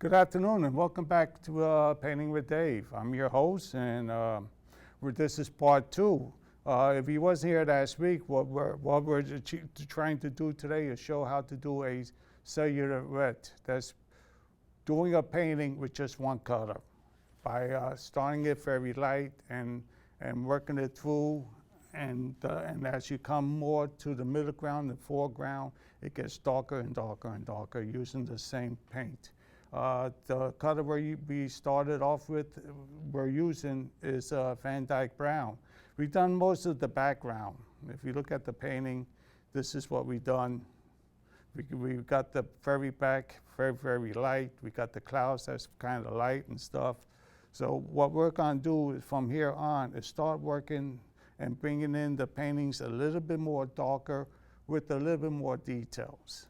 Good afternoon and welcome back to Painting with Dave. I'm your host and this is part two. If you wasn't here last week, what we're trying to do today is show how to do a silhouette. That's doing a painting with just one color by starting it very light and working it through. And as you come more to the middle ground and foreground, it gets darker and darker and darker using the same paint. The color we started off with, we're using is Van Dyke Brown. We've done most of the background. If you look at the painting, this is what we've done. We've got the very back, very, very light. We got the clouds that's kind of light and stuff. So what we're gonna do from here on is start working and bringing in the paintings a little bit more darker with a little bit more details.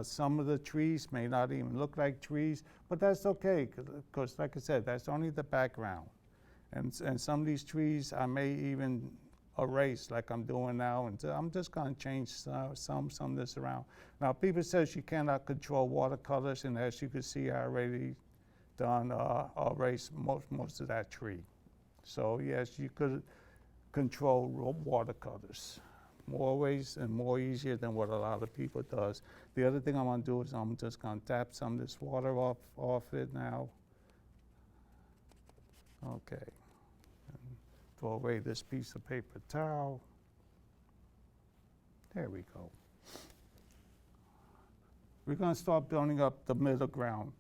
Some of the trees may not even look like trees, but that's okay, because like I said, that's only the background. And some of these trees I may even erase like I'm doing now, and I'm just gonna change some of this around. Now, people says you cannot control watercolors, and as you can see, I already done erase most of that tree. So yes, you could control watercolors more ways and more easier than what a lot of people does. The other thing I'm gonna do is I'm just gonna tap some of this water off it now. Okay, and throw away this piece of paper towel. There we go. We're gonna start building up the middle ground.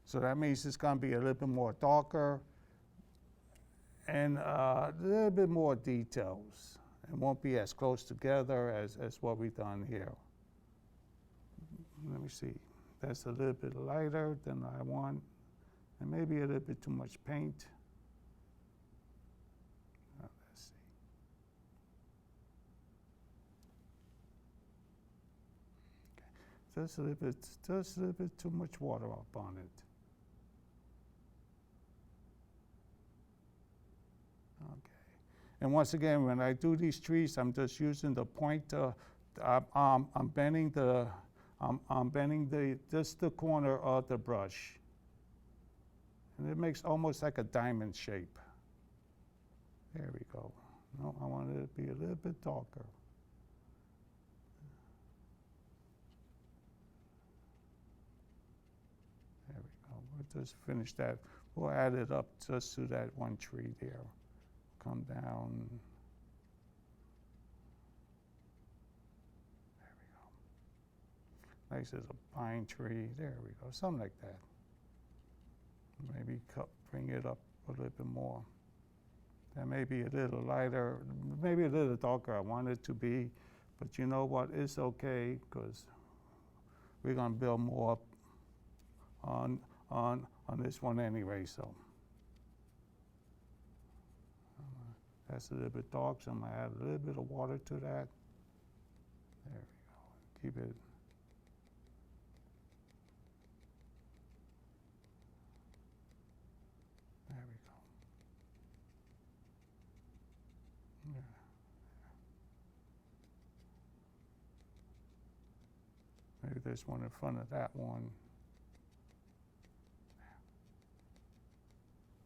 So that means it's gonna be a little bit more darker and a little bit more details. It won't be as close together as what we've done here. Let me see. That's a little bit lighter than I want, and maybe a little bit too much paint. Let's see. Okay. Just a little bit too much water up on it. Okay. And once again, when I do these trees, I'm just using the pointer. I'm bending just the corner of the brush, and it makes almost like a diamond shape. There we go. No, I want it to be a little bit darker. There we go. We'll just finish that. We'll add it up just to that one tree there. Come down. There we go. Nice as a pine tree. There we go. Something like that. Maybe bring it up a little bit more. That may be a little lighter, maybe a little darker I want it to be, but you know what? It's okay, because we're gonna build more up on this one anyway, so. That's a little bit dark, so I'm gonna add a little bit of water to that. There we go. Keep it. There we go. Yeah. Maybe there's one in front of that one.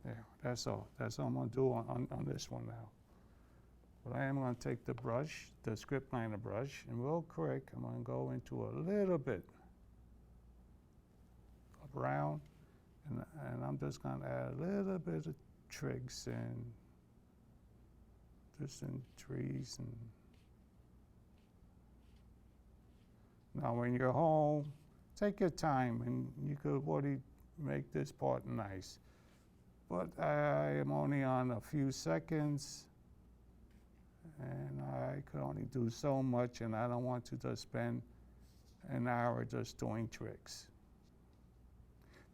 There, that's all. That's all I'm gonna do on this one now. But I am gonna take the brush, the script liner brush, and real quick, I'm gonna go into a little bit of brown, and I'm just gonna add a little bit of twigs and just in trees. And now when you're home, take your time, and you could already make this part nice. But I am only on a few seconds, and I could only do so much, and I don't want to just spend an hour just doing tricks.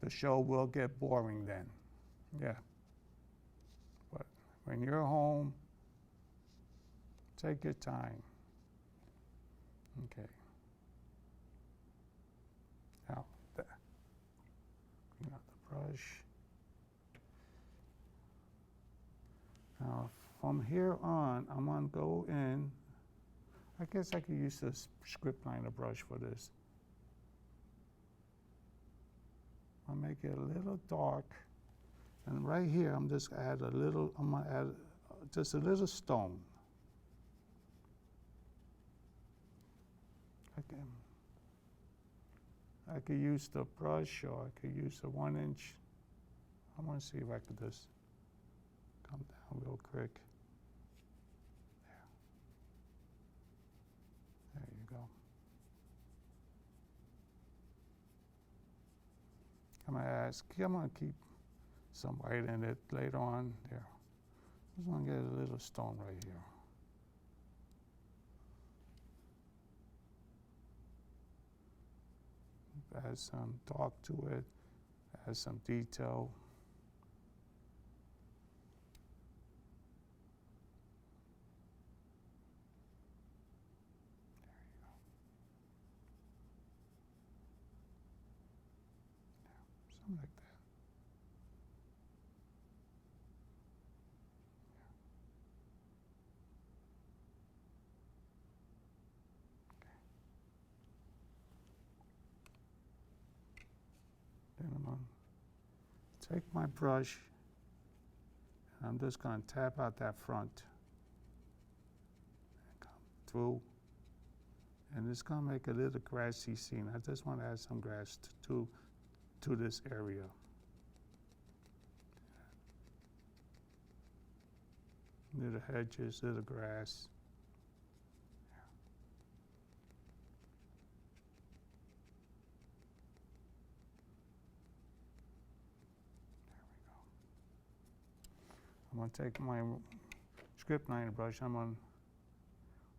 The show will get boring then, yeah. But when you're home, take your time. Okay. Now, clean out the brush. Now, from here on, I'm gonna go in. I guess I could use this script liner brush for this. I'll make it a little dark. And right here, I'm just add a little, I'm gonna add just a little stone. I could use the brush, or I could use the 1-inch. I want to see if I could just come down real quick. There you go. I'm gonna keep some white in it later on. There. Just gonna get a little stone right here. Add some dark to it, add some detail. Something like that. Then I'm going to take my brush, and I'm just going to tap out that front. And come through. And it's going to make a little grassy scene. I just want to add some grass to this area. Little hedges, little grass. I'm going to take my script liner brush. I'm going to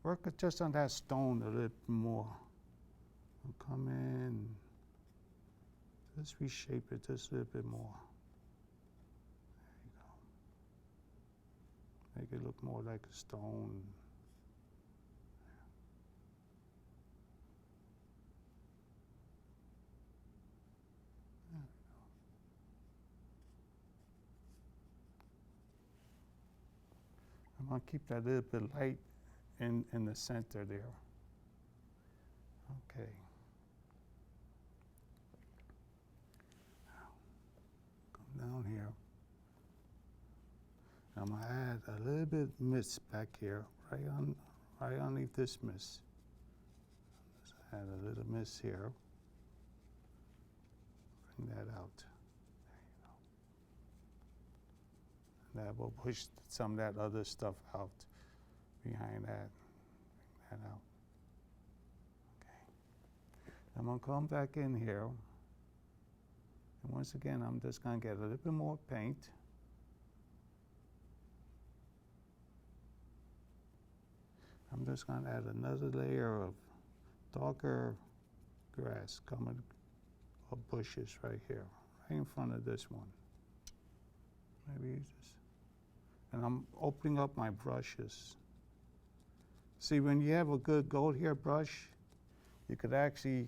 work just on that stone a little bit more. I'll come in, just reshape it just a little bit more. There you go. Make it look more like a stone. I'm going to keep that a little bit light in the center there. Okay. Come down here. I'm going to add a little bit of mist back here, right underneath this mist. Just add a little mist here. Bring that out. That will push some of that other stuff out behind that. Bring that out. Okay. I'm going to come back in here. And once again, I'm just going to get a little bit more paint. I'm just going to add another layer of darker grass coming, or bushes right here, right in front of this one. Maybe just. And I'm opening up my brushes. See, when you have a good gold hair brush, you could actually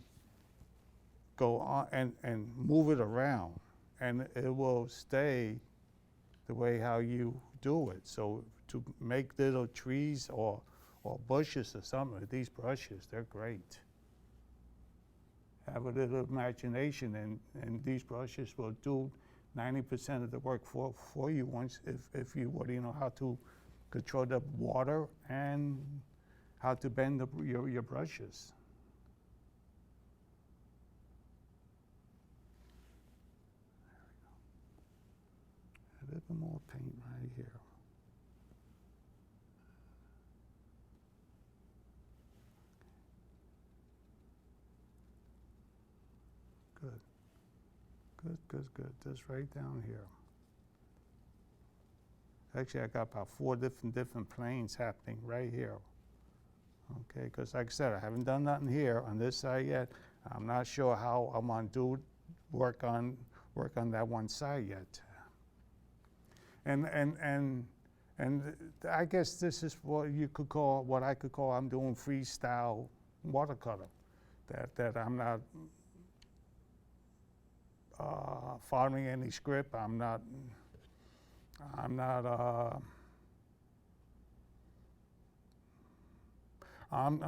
go on and move it around, and it will stay the way how you do it. So to make little trees or bushes or something with these brushes, they're great. Have a little imagination, and these brushes will do 90% of the work for you once if you already know how to control the water and how to bend your brushes. There we go. A little bit more paint right here. Good. Good, good, good. Just right down here. Actually, I got about 4 different planes happening right here. Okay, because like I said, I haven't done nothing here on this side yet. I'm not sure how I'm gonna do work on that one side yet. And I guess this is what you could call, what I could call, I'm doing freestyle watercolor. That I'm not following any script. I'm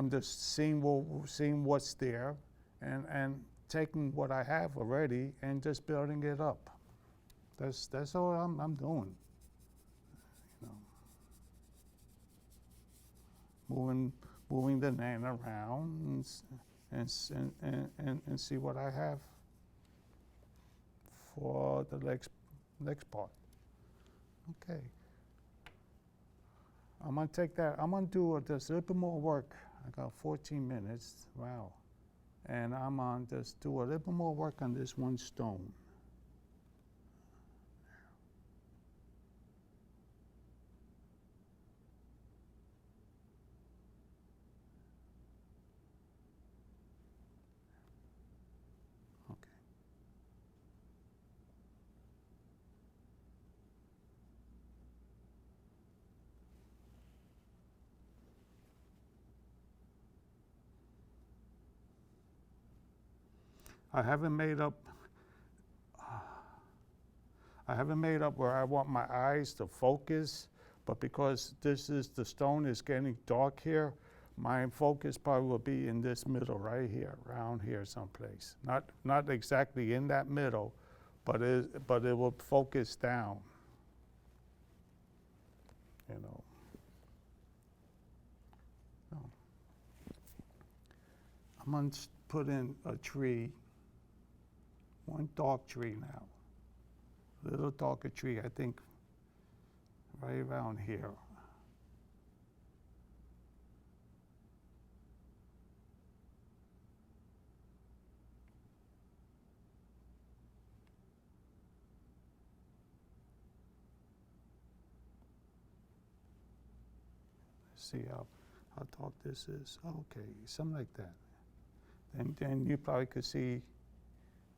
just seeing what's there and taking what I have already and just building it up. That's all I'm doing. You know, moving the land around and see what I have for the next part. Okay. I'm gonna take that. I'm gonna do just a little bit more work. I got 14 minutes. Wow. And I'm gonna just do a little bit more work on this one stone. Okay. I haven't made up where I want my eyes to focus, but because the stone is getting dark here, my focus probably will be in this middle right here, around here someplace. Not exactly in that middle, but it will focus down. You know. So, I'm gonna put in a tree, one dark tree now. A little darker tree, I think, right around here. See how dark this is. Okay, something like that. And then you probably could see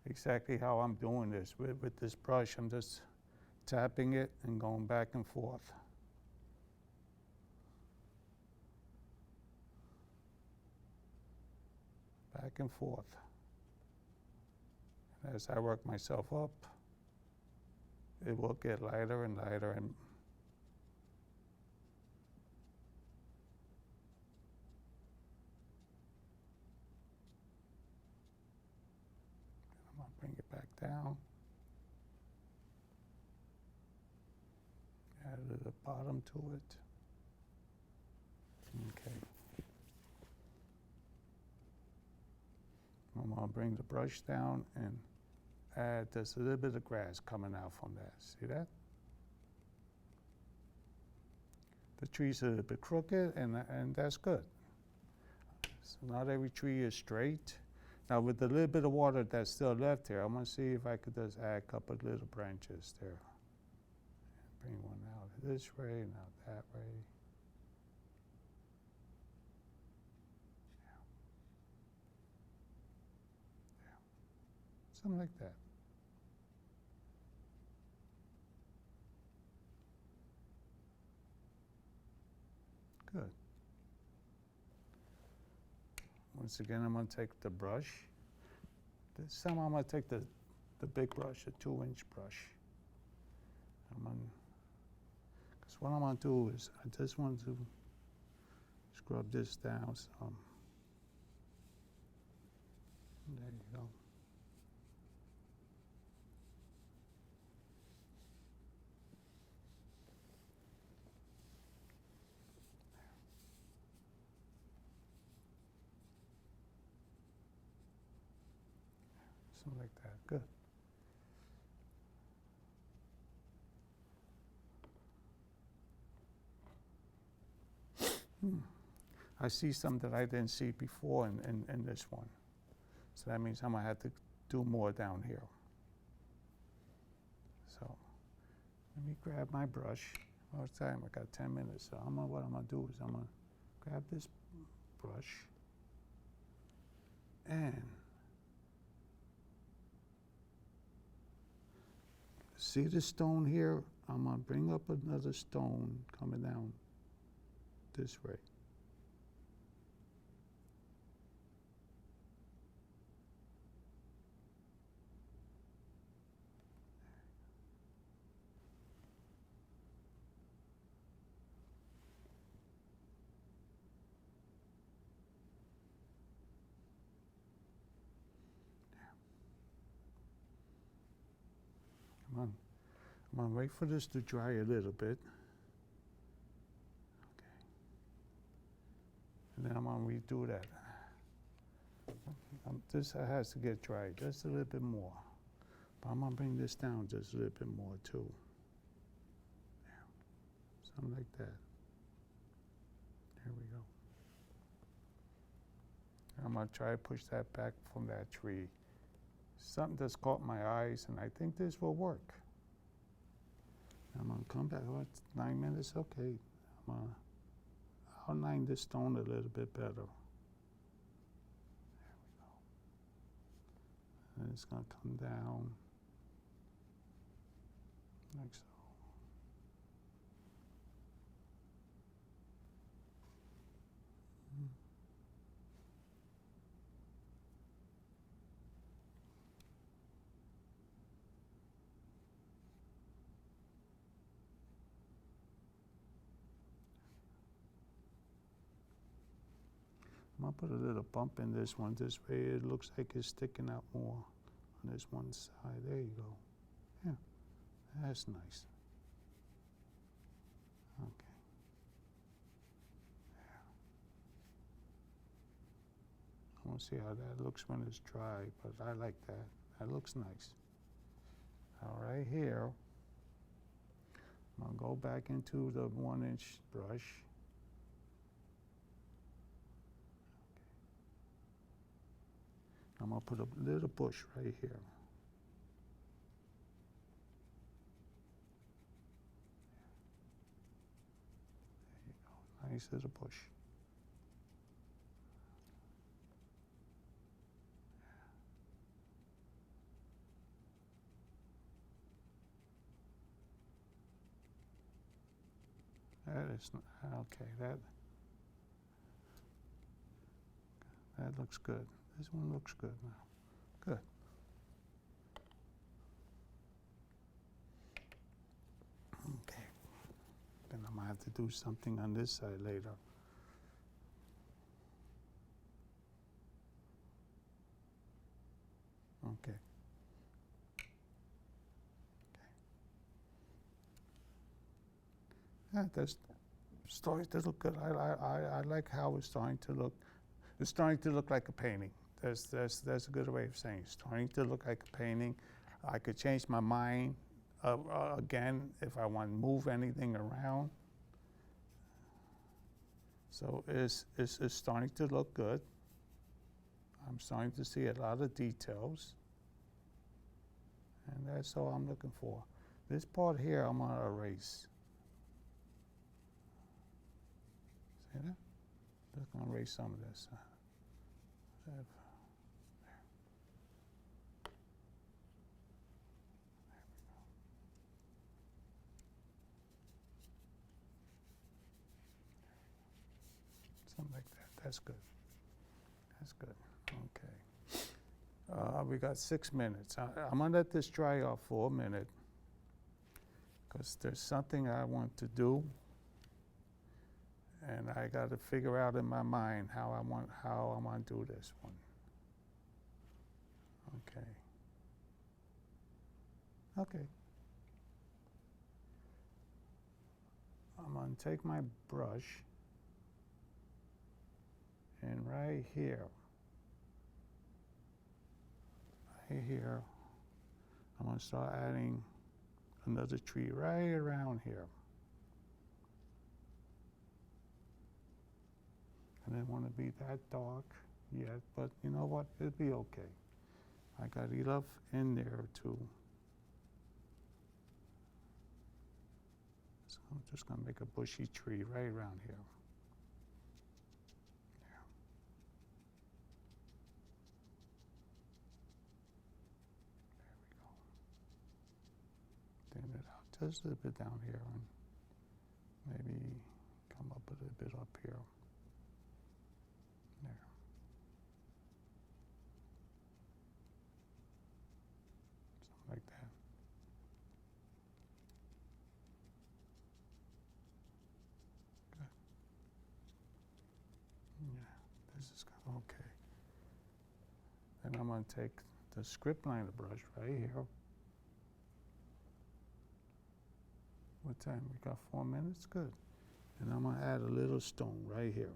exactly how I'm doing this. With this brush, I'm just tapping it and going back and forth. Back and forth. And as I work myself up, it will get lighter and lighter, and I'm gonna bring it back down. Add a little bottom to it. Okay. I'm gonna bring the brush down and add just a little bit of grass coming out from that. See that? The tree's a little bit crooked, and that's good. So not every tree is straight. Now with the little bit of water that's still left here, I'm gonna see if I could just add a couple of little branches there. Bring one out this way, now that way. Something like that. Good. Once again, I'm going to take the brush. This time I'm going to take the big brush, a 2-inch brush. Because what I'm going to do is I just want to scrub this down some. There you go. Something like that. Good. I see some that I didn't see before in this one. So that means I'm going to have to do more down here. So let me grab my brush. Well, it's time. I got 10 minutes. So what I'm going to do is I'm going to grab this brush and see the stone here? I'm going to bring up another stone coming down this way. I'm gonna wait for this to dry a little bit. Okay. And then I'm gonna redo that. This has to get dry just a little bit more. But I'm gonna bring this down just a little bit more too. There. Something like that. There we go. I'm gonna try to push that back from that tree. Something just caught my eyes, and I think this will work. I'm gonna come back. What, 9 minutes? Okay. I'm gonna outline this stone a little bit better. There we go. And it's gonna come down like so. I'm gonna put a little bump in this one. This way it looks like it's sticking out more on this one side. There you go. Yeah, that's nice. Okay. Yeah. I want to see how that looks when it's dry, but I like that. That looks nice. All right, here, I'm gonna go back into the 1-inch brush. I'm gonna put a little bush right here. There you go, nice little bush. That is, okay, that looks good. This one looks good now. Good. Okay. Then I'm gonna have to do something on this side later. Okay. Yeah, that's starting to look good. I like how it's starting to look. It's starting to look like a painting. That's a good way of saying it. It's starting to look like a painting. I could change my mind again if I want to move anything around. So it's starting to look good. I'm starting to see a lot of details. And that's all I'm looking for. This part here I'm gonna erase. See that? Just gonna erase some of this. There. Something like that. That's good. That's good. Okay. We got 6 minutes. I'm gonna let this dry off for a minute because there's something I want to do, and I got to figure out in my mind how I'm gonna do this one. Okay. Okay. I'm gonna take my brush. And right here, I'm gonna start adding another tree right around here. I didn't want to be that dark yet, but you know what? It'll be okay. I got enough in there too. So I'm just gonna make a bushy tree right around here. Thin it out just a little bit down here, and maybe come up a little bit up here. There. Something like that. Good. Yeah, this is kind of okay. Then I'm going to take the script liner brush right here. What time? We got 4 minutes? Good. And I'm gonna add a little stone right here.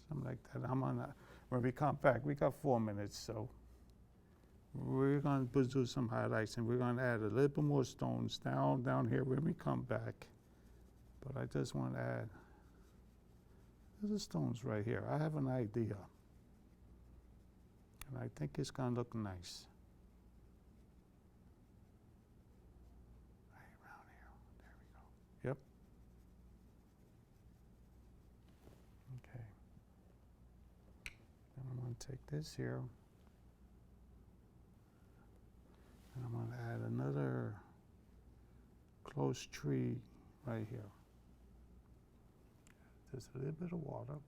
Something like that. When we come back, we got 4 minutes, so we're gonna do some highlights, and we're gonna add a little bit more stones down here when we come back. But I just want to add little stones right here. I have an idea, and I think it's gonna look nice. Right around here. There we go. Yep. Okay. Then I'm going to take this here, and I'm going to add another close tree right here. Just a little bit of water.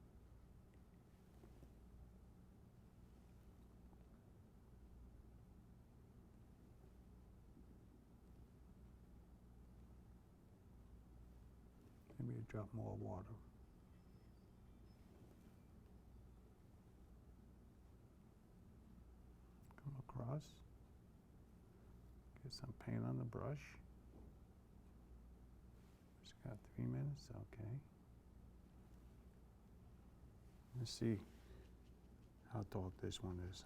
Maybe a drop more water. Come across. Get some paint on the brush. Just got 3 minutes, okay. Let's see how dark this one is.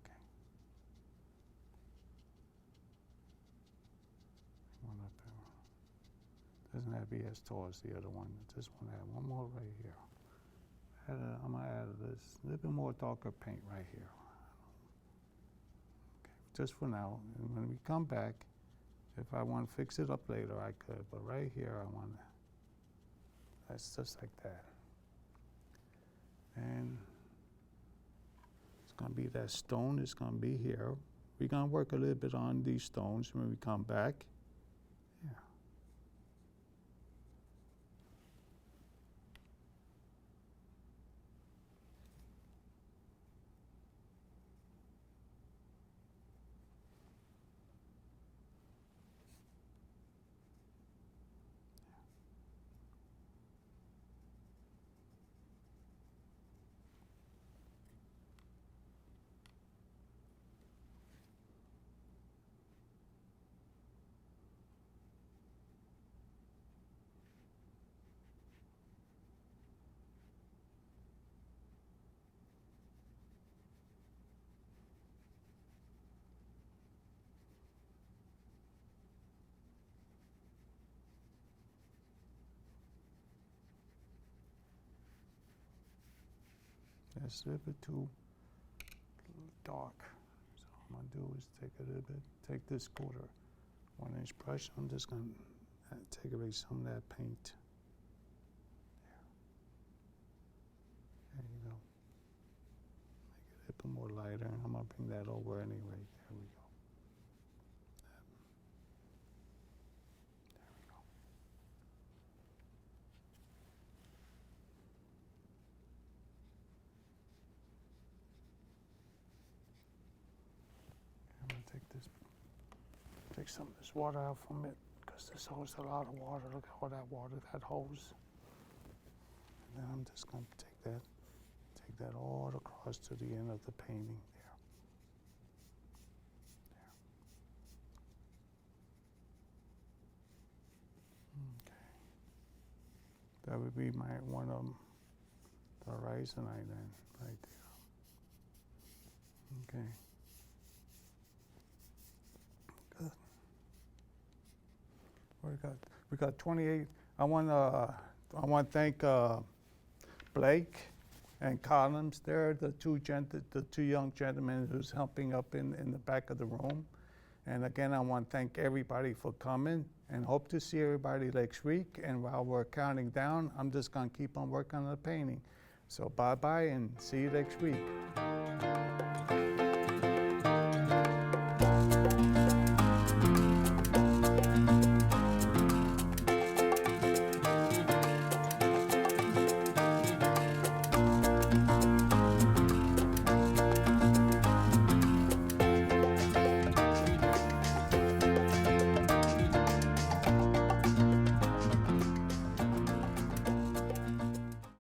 Okay. One up there. Doesn't have to be as tall as the other one. Just want to add one more right here. I'm going to add this little bit more darker paint right here. Okay, just for now. And when we come back, if I want to fix it up later, I could. But right here, I want to. That's just like that. And it's going to be that stone. It's going to be here. We're going to work a little bit on these stones when we come back. Yeah. That's a little bit too dark. So what I'm going to do is take this 1/4 brush. I'm just going to take away some of that paint. There you go. Make it a little more lighter, and I'm going to bring that over anyway. There we go. There we go. I'm going to take some of this water out from it, because this holds a lot of water. Look at all that water that holds. And then I'm just going to take that all across to the end of the painting there. Okay. That would be one of the horizon island right there. Okay. Good. We got 28. I want to thank Blake and Collins there, the two young gentlemen who's helping up in the back of the room. And again, I want to thank everybody for coming, and hope to see everybody next week. And while we're counting down, I'm just going to keep on working on the painting. So bye-bye, and see you next week.